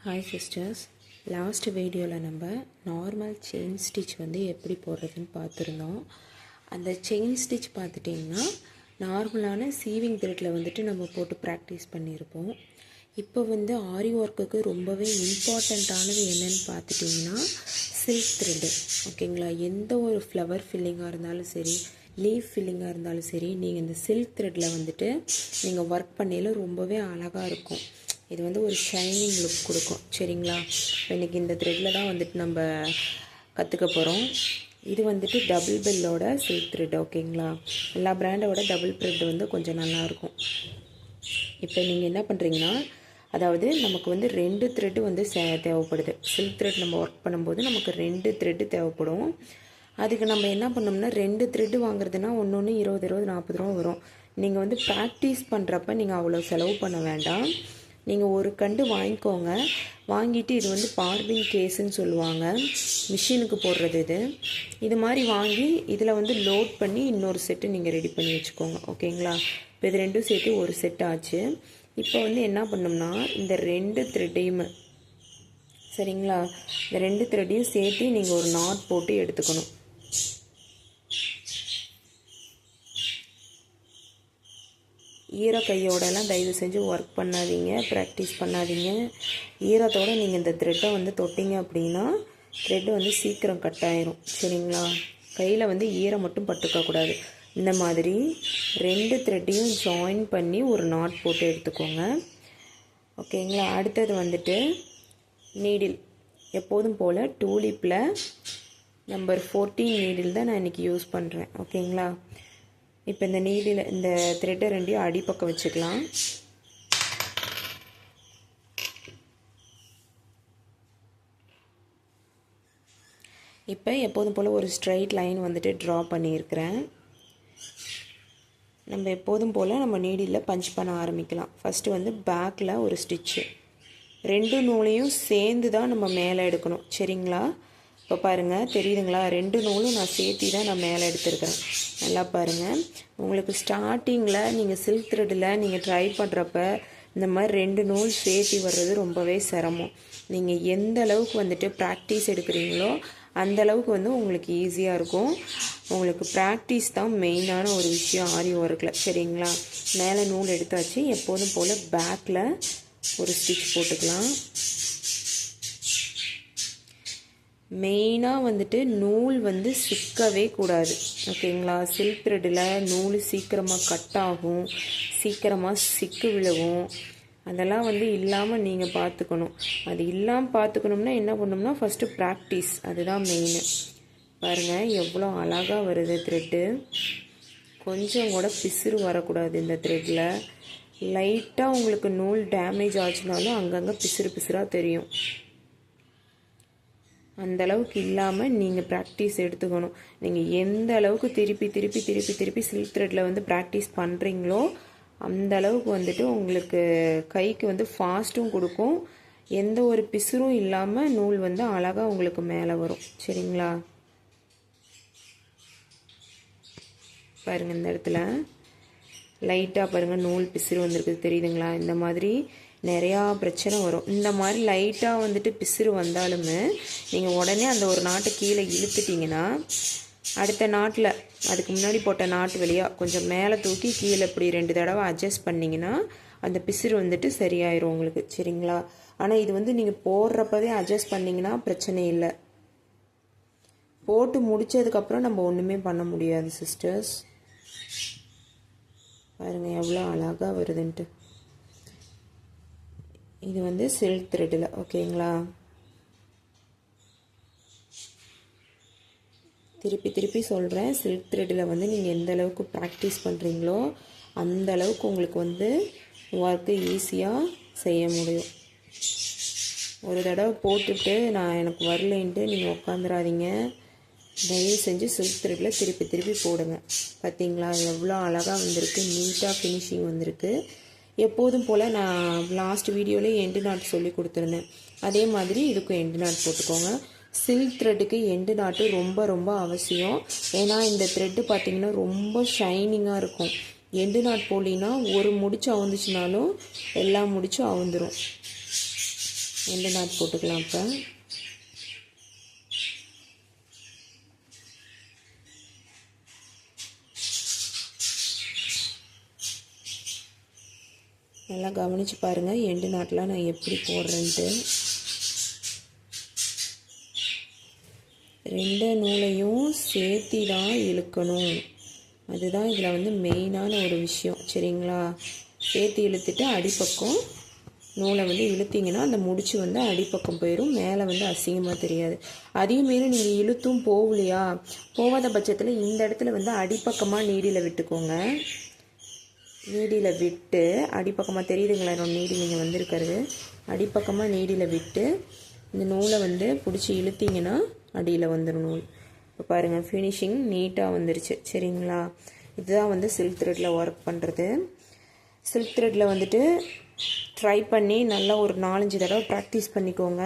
Hi sisters, last வீடியோவில் நம்ம normal chain stitch வந்து எப்படி போடுறதுன்னு பார்த்துருந்தோம். அந்த செயின் ஸ்டிச் பார்த்துட்டிங்கன்னா நார்மலான சீவிங் த்ரெட்டில் வந்துட்டு நம்ம போட்டு ப்ராக்டிஸ் பண்ணியிருப்போம். இப்போ வந்து ஆரி ஒர்க்குக்கு ரொம்பவே இம்பார்ட்டண்ட்டானது என்னென்னு பார்த்துட்டிங்கன்னா சில்க் த்ரெட்டு. ஓகேங்களா, எந்த ஒரு ஃப்ளவர் ஃபில்லிங்காக இருந்தாலும் சரி, லீஃப் ஃபில்லிங்காக இருந்தாலும் சரி, நீங்கள் இந்த சில்க் த்ரெட்டில் வந்துட்டு நீங்கள் ஒர்க் பண்ணையில் ரொம்பவே அழகாக இருக்கும். இது வந்து ஒரு ஷைனிங் லுக் கொடுக்கும். சரிங்களா, இன்றைக்கி இந்த த்ரெட்டில் தான் வந்துட்டு நம்ம கற்றுக்க போகிறோம். இது வந்துட்டு டபுள் பெல்லோட சில்க் த்ரெட். ஓகேங்களா, எல்லா பிராண்டோட டபுள் த்ரெட் வந்து கொஞ்சம் நல்லாயிருக்கும். இப்போ நீங்கள் என்ன பண்ணுறீங்கன்னா, அதாவது நமக்கு வந்து 2 த்ரெட்டு வந்து தேவைப்படுது. சில்க் த்ரெட் நம்ம ஒர்க் பண்ணும்போது நமக்கு 2 த்ரெட்டு தேவைப்படும். அதுக்கு நம்ம என்ன பண்ணோம்னா, 2 த்ரெட்டு வாங்குறதுனா ஒன்று 20 40 ரூபா வரும். நீங்கள் வந்து ப்ராக்டிஸ் பண்ணுறப்ப நீங்கள் அவ்வளோ செலவு பண்ண வேண்டாம். நீங்கள் ஒரு கண்டு வாங்கிக்கோங்க. வாங்கிட்டு இது வந்து பார்பிங் கேஸுன்னு சொல்லுவாங்க, மிஷினுக்கு போடுறது. இது மாதிரி வாங்கி இதில் வந்து லோட் பண்ணி இன்னொரு செட்டு நீங்கள் ரெடி பண்ணி வச்சுக்கோங்க. ஓகேங்களா, இப்போ இது ரெண்டும் சேர்த்து ஒரு செட் ஆச்சு. இப்போ வந்து என்ன பண்ணோம்னா, இந்த 2 த்ரெட்டையுமே சரிங்களா, இந்த 2 த்ரெட்டையும் சேர்த்து நீங்கள் ஒரு நாட் போட்டு எடுத்துக்கணும். ஈர கையோடலாம் தயவு செஞ்சு ஒர்க் பண்ணாதீங்க, ப்ராக்டிஸ் பண்ணாதீங்க. ஈரத்தோடு நீங்கள் இந்த த்ரெட்டை வந்து தொட்டிங்க அப்படின்னா த்ரெட்டு வந்து சீக்கிரம் கட் ஆயிரும். சரிங்களா, கையில் வந்து ஈரம் மட்டும் பட்டுக்கக்கூடாது. இந்த மாதிரி 2 த்ரெட்டையும் ஜாயின் பண்ணி ஒரு நாட் போட்டு எடுத்துக்கோங்க. ஓகேங்களா, அடுத்தது வந்துட்டு நீடில் எப்போதும் போல் டூலிப்பில் நம்பர் 14 நீடில் தான் நான் இன்றைக்கி யூஸ் பண்ணுறேன். ஓகேங்களா, இப்போ இந்த நீடில் இந்த த்ரெட்டை 2 அடிப்பக்கம் வச்சுக்கலாம். இப்போ எப்போதும் போல் ஒரு ஸ்ட்ரைட் லைன் வந்துட்டு ட்ரா பண்ணியிருக்கிறேன். நம்ம எப்போதும் போல் நம்ம நீடில் பஞ்ச் பண்ண ஆரம்பிக்கலாம். ஃபஸ்ட்டு வந்து பேக்கில் ஒரு ஸ்டிச்சு, 2 நூலையும் சேர்ந்து தான் நம்ம மேலே எடுக்கணும். சரிங்களா, இப்போ பாருங்கள் தெரியுதுங்களா, 2 நூலும் நான் சேர்த்தி தான் நான் மேலே எடுத்துருக்கிறேன். நல்லா பாருங்கள். உங்களுக்கு ஸ்டார்டிங்கில் நீங்கள் சில்க் த்ரெட்டில் நீங்கள் ட்ரை பண்ணுறப்ப இந்த மாதிரி 2 நூல் சேர்த்தி வர்றது ரொம்பவே சிரமம். நீங்கள் எந்த அளவுக்கு வந்துட்டு ப்ராக்டிஸ் எடுக்கிறீங்களோ அந்த அளவுக்கு வந்து உங்களுக்கு ஈஸியாக இருக்கும். உங்களுக்கு ப்ராக்டிஸ் தான் மெயினான ஒரு விஷயம் ஆரி ஒர்க்கில். சரிங்களா, மேலே நூல் எடுத்தாச்சு. எப்போதும் போல் பேக்கில் ஒரு ஸ்டிச் போட்டுக்கலாம். மெயினாக வந்துட்டு நூல் வந்து சிக்கவே கூடாது. ஓகேங்களா, சில்க் த்ரெட்டில் நூல் சீக்கிரமாக கட் ஆகும், சீக்கிரமாக சிக்கு விழுவும். அதெல்லாம் வந்து இல்லாமல் நீங்கள் பார்த்துக்கணும். அது இல்லாமல் பார்த்துக்கணும்னா என்ன பண்ணணும்னா, ஃபஸ்ட்டு ப்ராக்டிஸ், அதுதான் மெயின். பாருங்கள் எவ்வளோ அழகாக வருது த்ரெட்டு. கொஞ்சம் கூட பிசுறு வரக்கூடாது இந்த த்ரெட்டில். லைட்டாக உங்களுக்கு நூல் டேமேஜ் ஆச்சுனாலும் அங்கங்கே பிசுறு பிசுறாக தெரியும். அந்த அளவுக்கு இல்லாமல் நீங்கள் ப்ராக்டிஸ் எடுத்துக்கணும். நீங்கள் எந்த அளவுக்கு திருப்பி சில்க் த்ரெட்டில் வந்து ப்ராக்டிஸ் பண்ணுறீங்களோ அந்த அளவுக்கு வந்துட்டு உங்களுக்கு கைக்கு வந்து ஃபாஸ்ட்டும் கொடுக்கும். எந்த ஒரு பிசுறும் இல்லாமல் நூல் வந்து அழகாக உங்களுக்கு மேலே வரும். சரிங்களா, பாருங்கள் இந்த இடத்துல லைட்டாக பாருங்கள் நூல் பிசுறு வந்திருக்கு, தெரியுதுங்களா. இந்த மாதிரி நிறையா பிரச்சனை வரும். இந்த மாதிரி லைட்டாக வந்துட்டு பிசுறு வந்தாலுமே நீங்கள் உடனே அந்த ஒரு நாட்டை கீழே இழுத்துட்டிங்கன்னா அடுத்த நாட்டில் அதுக்கு முன்னாடி போட்ட நாட்டு வழியாக கொஞ்சம் மேலே தூக்கி கீழே இப்படி 2 தடவை அட்ஜஸ்ட் பண்ணிங்கன்னா அந்த பிசுறு வந்துட்டு சரியாயிரும் உங்களுக்கு. சரிங்களா, ஆனால் இது வந்து நீங்கள் போடுறப்பவே அட்ஜஸ்ட் பண்ணிங்கன்னா பிரச்சனை இல்லை. போட்டு முடித்ததுக்கப்புறம் நம்ம ஒன்றுமே பண்ண முடியாது சிஸ்டர்ஸ். பாருங்கள் எவ்வளோ அழகாக வருதுன்ட்டு. இது வந்து சில்க் த்ரெட்டில். ஓகேங்களா, திருப்பி சொல்கிறேன், சில்க் த்ரெட்டில் வந்து நீங்கள் எந்த அளவுக்கு ப்ராக்டிஸ் பண்ணுறீங்களோ அந்த அளவுக்கு உங்களுக்கு வந்து ஒர்க்கு ஈஸியாக செய்ய முடியும். ஒரு தடவை போட்டுட்டு நான் எனக்கு வரலேன்ட்டு நீங்கள் உட்காந்துடாதீங்க. தயவு செஞ்சு சில்க் த்ரெட்டில் திருப்பி போடுங்க. பார்த்தீங்களா எவ்வளோ அழகாக வந்திருக்கு, நீட்டாக ஃபினிஷிங் வந்திருக்கு. எப்போதும் போல் நான் லாஸ்ட் வீடியோவில் எண்டு நாட் சொல்லி கொடுத்துருந்தேன், அதே மாதிரி இதுக்கும் எண்டு நாட் போட்டுக்கோங்க. சில்க் த்ரெட்டுக்கு எண்டு நாட்டு ரொம்ப அவசியம். ஏன்னா இந்த த்ரெட்டு பார்த்திங்கன்னா ரொம்ப ஷைனிங்காக இருக்கும். எண்டு நாட் போலின்னா ஒரு முடிச்சு அவுந்துச்சுனாலும் எல்லா முடிச்சும் அவுந்துடும். எண்டு நாட் போட்டுக்கலாம். இப்போ நல்லா கவனித்து பாருங்கள் எண்டு நாட்லாம் நான் எப்படி போடுறேன்ட்டு. 2 நூலையும் சேர்த்தி தான் இழுக்கணும். அதுதான் இதில் வந்து மெயினான ஒரு விஷயம். சரிங்களா? சேர்த்து இழுத்துட்டு அடிப்பக்கம் நூலை வந்து இழுத்திங்கன்னா அந்த முடிச்சு வந்து அடிப்பக்கம் போயிடும், மேலே வந்து அசிங்கமாக தெரியாது. அதையும் மீறி நீங்கள் இழுத்தும் போகலையா, போகாத பட்சத்தில் இந்த இடத்துல வந்து அடிப்பக்கமாக நீடியில் விட்டுக்கோங்க. நீடியில் விட்டு அடிப்பக்கமாக தெரியுதுங்களா என்னோட நீடி நீங்கள் வந்திருக்கிறது, அடிப்பக்கமாக நீடியில் விட்டு இந்த நூலை வந்து பிடிச்சி இழுத்திங்கன்னா அடியில் வந்துடும் நூல். இப்போ பாருங்கள் ஃபினிஷிங் நீட்டாக வந்துருச்சு. சரிங்களா? இதுதான் வந்து சில்க் த்ரெட்டில் ஒர்க் பண்ணுறது. சில்க் த்ரெட்டில் வந்துட்டு ட்ரை பண்ணி நல்லா ஒரு 4-5 தடவை ப்ராக்டிஸ் பண்ணிக்கோங்க.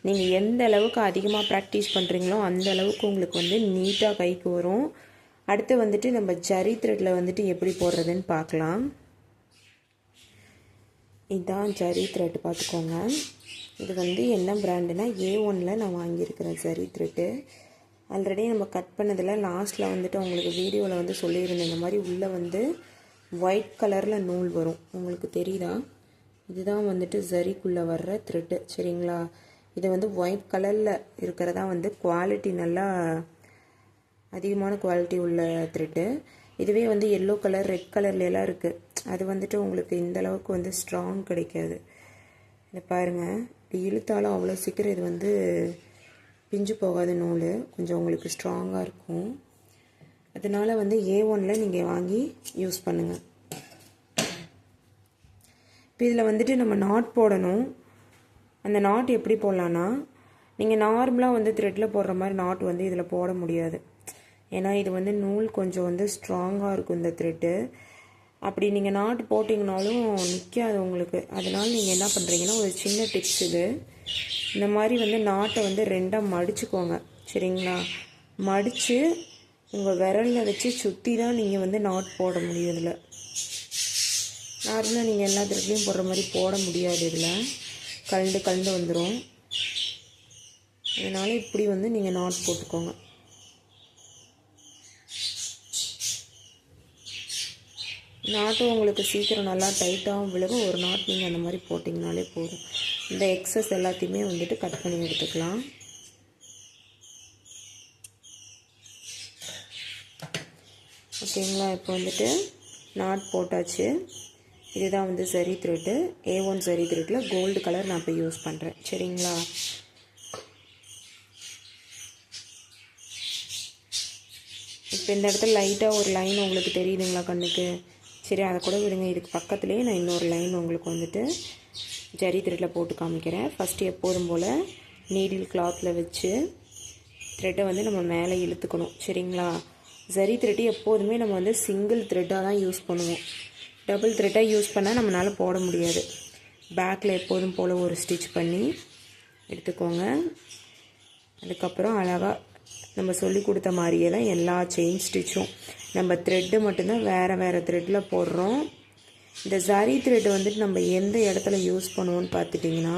நீங்கள் எந்த அளவுக்கு அதிகமாக ப்ராக்டிஸ் பண்ணுறீங்களோ அந்த அளவுக்கு உங்களுக்கு வந்து நீட்டாக கைக்கு வரும். அடுத்து வந்துட்டு நம்ம ஜரி த்ரெட்டில் வந்துட்டு எப்படி போடுறதுன்னு பார்க்கலாம். இதுதான் ஜரி த்ரெட் பார்த்துக்கோங்க. இது வந்து என்ன பிராண்டுனா A1ல் நான் வாங்கியிருக்கிறேன் ஜரி த்ரெட்டு. ஆல்ரெடி நம்ம கட் பண்ணதில் லாஸ்ட்டில் வந்துட்டு உங்களுக்கு வீடியோவில் வந்து சொல்லியிருந்தேன், இந்த மாதிரி உள்ளே வந்து ஒயிட் கலரில் நூல் வரும், உங்களுக்கு தெரியுதா? இதுதான் வந்துட்டு ஜரிக்குள்ளே வர்ற த்ரெட்டு. சரிங்களா? இது வந்து ஒயிட் கலரில் இருக்கிறதா வந்து குவாலிட்டி நல்லா அதிகமான குவாலிட்டி உள்ள த்ரெட்டு. இதுவே வந்து எல்லோ கலர் ரெட் கலர்லாம் இருக்குது, அது வந்துட்டு உங்களுக்கு இந்த அளவுக்கு வந்து ஸ்ட்ராங் கிடைக்காது. இதை பாருங்கள், இப்படி இழுத்தாலும் அவ்வளோ சீக்கிரம் இது வந்து பிஞ்சு போகாத நூல், கொஞ்சம் உங்களுக்கு ஸ்ட்ராங்காக இருக்கும். அதனால் வந்து A1ல் நீங்கள் வாங்கி யூஸ் பண்ணுங்கள். இப்போ இதில் வந்துட்டு நம்ம நாட் போடணும். அந்த நாட் எப்படி போடலான்னா, நீங்கள் நார்மலாக வந்து த்ரெட்டில் போடுற மாதிரி நாட் வந்து இதில் போட முடியாது. ஏன்னா இது வந்து நூல் கொஞ்சம் வந்து ஸ்ட்ராங்காக இருக்கும் இந்த த்ரெட்டு. அப்படி நீங்கள் நாட் போட்டிங்கனாலும் நிற்காது உங்களுக்கு. அதனால் நீங்கள் என்ன பண்ணுறீங்கன்னா, ஒரு சின்ன டிப்ஸ் இது, இந்த மாதிரி வந்து நாட்டை வந்து 2ஆக மடிச்சுக்கோங்க. சரிங்களா? மடித்து உங்கள் விரலில் வச்சு சுற்றி தான் நீங்கள் வந்து நாட் போட முடியும். இதில் நார்மலாக நீங்கள் எல்லா த்ரெட்லேயும் போடுற மாதிரி போட முடியாது, இதில் கலந்து வந்துடும். அதனால் இப்படி வந்து நீங்கள் நாட் போட்டுக்கோங்க. நாட்டும் உங்களுக்கு சீக்கிரம் நல்லா டைட்டாகவும் விழுகும். ஒரு நாட் நீங்கள் அந்த மாதிரி போட்டிங்கனாலே போதும். இந்த எக்ஸஸ் எல்லாத்தையுமே வந்துட்டு கட் பண்ணி எடுத்துக்கலாம். ஓகேங்களா? இப்போ வந்துட்டு நாட் போட்டாச்சு. இதுதான் வந்து ஜரி த்ரெட்டு. A1 ஜரி த்ரெட்டில் கோல்டு கலர் நான் இப்போ யூஸ் பண்ணுறேன். சரிங்களா? இப்போ இந்த இடத்துல லைட்டாக ஒரு லைன் உங்களுக்கு தெரியுதுங்களா கண்ணுக்கு? சரி, அதை கூட விடுங்க. இதுக்கு பக்கத்துலேயே நான் இன்னொரு லைன் உங்களுக்கு வந்துட்டு ஜரி த்ரெட்டில் போட்டு காமிக்கிறேன். ஃபஸ்ட்டு எப்போதும் போல் நீடில் கிளாத்தில் வச்சு த்ரெட்டை வந்து நம்ம மேலே இழுத்துக்கணும். சரிங்களா? ஜரி த்ரெட்டு எப்போதுமே நம்ம வந்து சிங்கிள் த்ரெட்டாக தான் யூஸ் பண்ணுவோம். டபுள் த்ரெட்டாக யூஸ் பண்ணால் நம்மளால் போட முடியாது. பேக்கில் எப்போதும் போல் ஒரு ஸ்டிச் பண்ணி எடுத்துக்கோங்க. அதுக்கப்புறம் அழகாக நம்ம சொல்லி கொடுத்த மாதிரியே தான் எல்லா செயின் ஸ்டிச்சும். நம்ம த்ரெட்டு மட்டும்தான் வேறு த்ரெட்டில் போடுறோம். இந்த ஜரி த்ரெட் வந்துட்டு நம்ம எந்த இடத்துல யூஸ் பண்ணுவோன்னு பார்த்துட்டிங்கன்னா,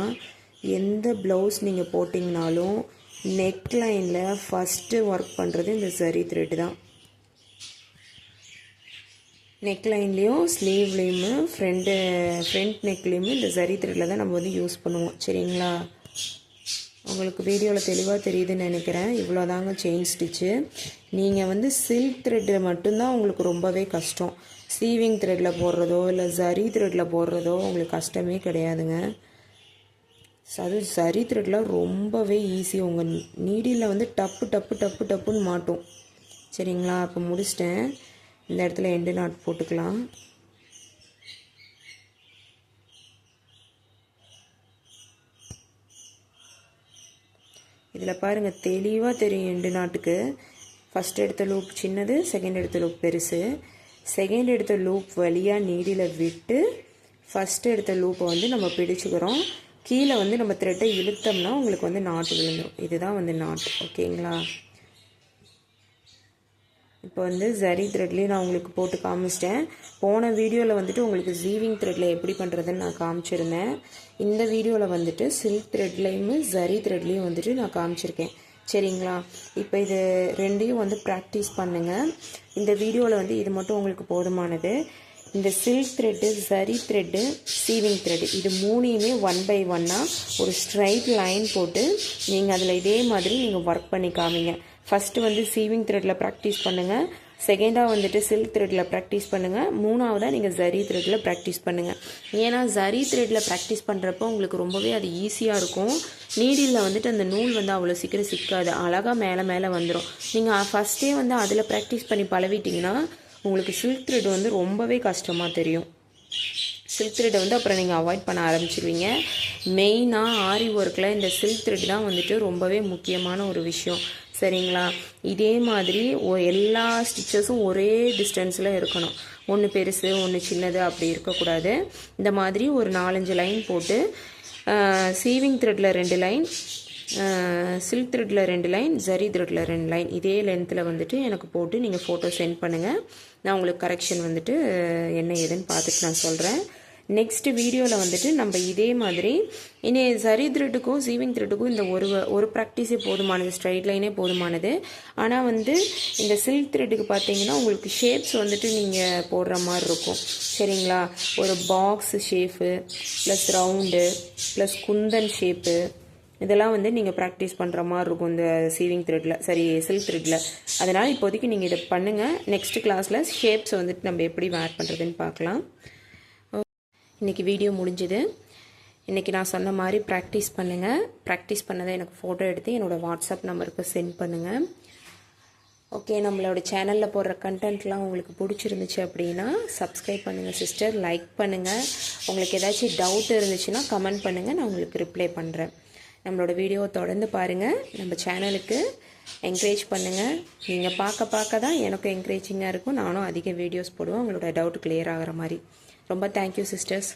எந்த ப்ளவுஸ் நீங்கள் போட்டிங்கனாலும் நெக் லைனில் ஃபஸ்ட்டு ஒர்க் பண்ணுறது இந்த ஜரி த்ரெட்டு தான். நெக் லைன்லேயும் ஸ்லீவ்லேயுமே ஃப்ரண்ட் நெக்லேயுமே இந்த ஜரி த்ரெட்டில் தான் நம்ம வந்து யூஸ் பண்ணுவோம். சரிங்களா? உங்களுக்கு வீடியோவில் தெளிவாக தெரியுதுன்னு நினைக்கிறேன். இவ்வளோதாங்க செயின் ஸ்டிச்சு. நீங்கள் வந்து சில்க் த்ரெட்டில் மட்டும்தான் உங்களுக்கு ரொம்பவே கஷ்டம். சீவிங் த்ரெட்டில் போடுறதோ இல்லை ஜரி த்ரெட்டில் போடுறதோ உங்களுக்கு கஷ்டமே கிடையாதுங்க. அது ஜரி த்ரெட்டில் ரொம்பவே ஈஸி. உங்கள் நீடியில் வந்து டப்புன்னு மாட்டும். சரிங்களா? இப்போ முடிச்சிட்டேன். இந்த இடத்துல எண்டு நாட் போட்டுக்கலாம். இதில் பாருங்கள் தெளிவாக தெரியும் எண்டு நாட்டுக்கு. ஃபஸ்ட் எடுத்த லூப் சின்னது, செகண்ட் எடுத்த லூப் பெருசு. செகண்ட் எடுத்த லூப் வழியாக நீடியில் விட்டு ஃபஸ்ட்டு எடுத்த லூப்பை வந்து நம்ம பிடிச்சிக்கிறோம். கீழே வந்து நம்ம த்ரெட்டை இழுத்தோம்னா உங்களுக்கு வந்து நாட்டு விழுந்துடும். இதுதான் வந்து நாட்டு. ஓகேங்களா? இப்போ வந்து ஜரி த்ரெட்லேயும் நான் உங்களுக்கு போட்டு காமிச்சிட்டேன். போன வீடியோவில் வந்துட்டு உங்களுக்கு ஜீவிங் த்ரெட்டில் எப்படி பண்ணுறதுன்னு நான் காமிச்சிருந்தேன். இந்த வீடியோவில் வந்துட்டு சில்க் த்ரெட்லேயும் ஜரி த்ரெட்லேயும் வந்துட்டு நான் காமிச்சிருக்கேன். சரிங்களா? இப்போ இது ரெண்டையும் வந்து ப்ராக்டிஸ் பண்ணுங்கள். இந்த வீடியோவில் வந்து இது மட்டும் உங்களுக்கு போதுமானது. இந்த silk thread, zari thread, சீவிங் thread இது மூணையுமே 1 by 1 ஒரு ஸ்ட்ரைட் லைன் போட்டு நீங்கள் அதில் இதே மாதிரி நீங்கள் ஒர்க் பண்ணி காமிங்க. ஃபஸ்ட்டு வந்து சீவிங் த்ரெட்டில் ப்ராக்டிஸ் பண்ணுங்கள், செகண்டாக வந்துட்டு சில்க் த்ரெட்டில் ப்ராக்டிஸ் பண்ணுங்கள், மூணாவதாக நீங்கள் ஜரி த்ரெட்டில் ப்ராக்டிஸ் பண்ணுங்கள். ஏன்னா ஜரி த்ரெட்டில் ப்ராக்டிஸ் பண்ணுறப்போ உங்களுக்கு ரொம்பவே அது ஈஸியாக இருக்கும். நீடிலில் வந்துட்டு அந்த நூல் வந்து அவ்வளோ சீக்கிரம் சிக்காது, அழகாக மேலே மேலே வந்துடும். நீங்கள் ஃபஸ்ட்டே வந்து அதில் ப்ராக்டிஸ் பண்ணி பழவிட்டிங்கன்னா உங்களுக்கு சில்க் த்ரெட் வந்து ரொம்பவே கஷ்டமாக தெரியும். சில்க் த்ரெட்டை வந்து அப்புறம் நீங்கள் அவாய்ட் பண்ண ஆரம்பிச்சிருவீங்க. மெயினாக ஆரி ஒர்க்கில் இந்த சில்க் த்ரெட் தான் வந்துட்டு ரொம்பவே முக்கியமான ஒரு விஷயம். சரிங்களா? இதே மாதிரி எல்லா ஸ்டிச்சஸும் ஒரே டிஸ்டன்ஸில் இருக்கணும். ஒன்று பெருசு ஒன்று சின்னது அப்படி இருக்கக்கூடாது. இந்த மாதிரி ஒரு 4-5 லைன் போட்டு சீவிங் த்ரெட்டில் 2 லைன், சில்க் த்ரெட்டில் 2 லைன், ஜரி த்ரெட்டில் 2 லைன் இதே லென்த்தில் வந்துட்டு எனக்கு போட்டு நீங்கள் ஃபோட்டோ சென்ட் பண்ணுங்கள். நான் உங்களுக்கு கரெக்ஷன் வந்துட்டு என்ன ஏதுன்னு பார்த்துட்டு நான் சொல்கிறேன். நெக்ஸ்ட் வீடியோவில் வந்துட்டு நம்ம இதே மாதிரி இனி ஜரி த்ரெட்டுக்கும் சீவிங் த்ரெட்டுக்கும் இந்த ஒரு ப்ராக்டிஸே போதுமானது, ஸ்ட்ரைட் லைனே போதுமானது. ஆனால் வந்து இந்த சில்க் த்ரெட்டுக்கு பார்த்தீங்கன்னா உங்களுக்கு ஷேப்ஸ் வந்துட்டு நீங்கள் போடுற மாதிரி இருக்கும். சரிங்களா? ஒரு box shape plus round plus Kundan shape இதெல்லாம் வந்து நீங்கள் ப்ராக்டிஸ் பண்ணுற மாதிரி இருக்கும் இந்த சீவிங் த்ரெட்டில், சரி சில்க் த்ரெட்டில். அதனால் இப்போதைக்கு நீங்கள் இதை பண்ணுங்கள். நெக்ஸ்ட் கிளாஸில் ஷேப்ஸ் வந்துட்டு நம்ம எப்படி வேர் பண்ணுறதுன்னு பார்க்கலாம். இன்றைக்கி வீடியோ முடிஞ்சுது. இன்றைக்கி நான் சொன்ன மாதிரி ப்ராக்டிஸ் பண்ணுங்கள். ப்ராக்டிஸ் பண்ணதை எனக்கு ஃபோட்டோ எடுத்து என்னோடய வாட்ஸ்அப் நம்பருக்கு சென்ட் பண்ணுங்கள். ஓகே, நம்மளோட சேனலில் போடுற கண்டென்ட்லாம் உங்களுக்கு பிடிச்சிருந்துச்சு அப்படின்னா சப்ஸ்கிரைப் பண்ணுங்கள் சிஸ்டர், லைக் பண்ணுங்கள். உங்களுக்கு ஏதாச்சும் டவுட் இருந்துச்சுன்னா கமெண்ட் பண்ணுங்கள், நான் உங்களுக்கு ரிப்ளை பண்ணுறேன். நம்மளோட வீடியோவை தொடர்ந்து பாருங்கள், நம்ம சேனலுக்கு என்கரேஜ் பண்ணுங்கள். நீங்கள் பார்க்க தான் எனக்கும் என்கரேஜிங்காக இருக்கும். நானும் அதிக வீடியோஸ் போடுவேன் உங்களோட டவுட் கிளியர் ஆகிற மாதிரி. ரொம்ப தேங்க்யூ சிஸ்டர்ஸ்.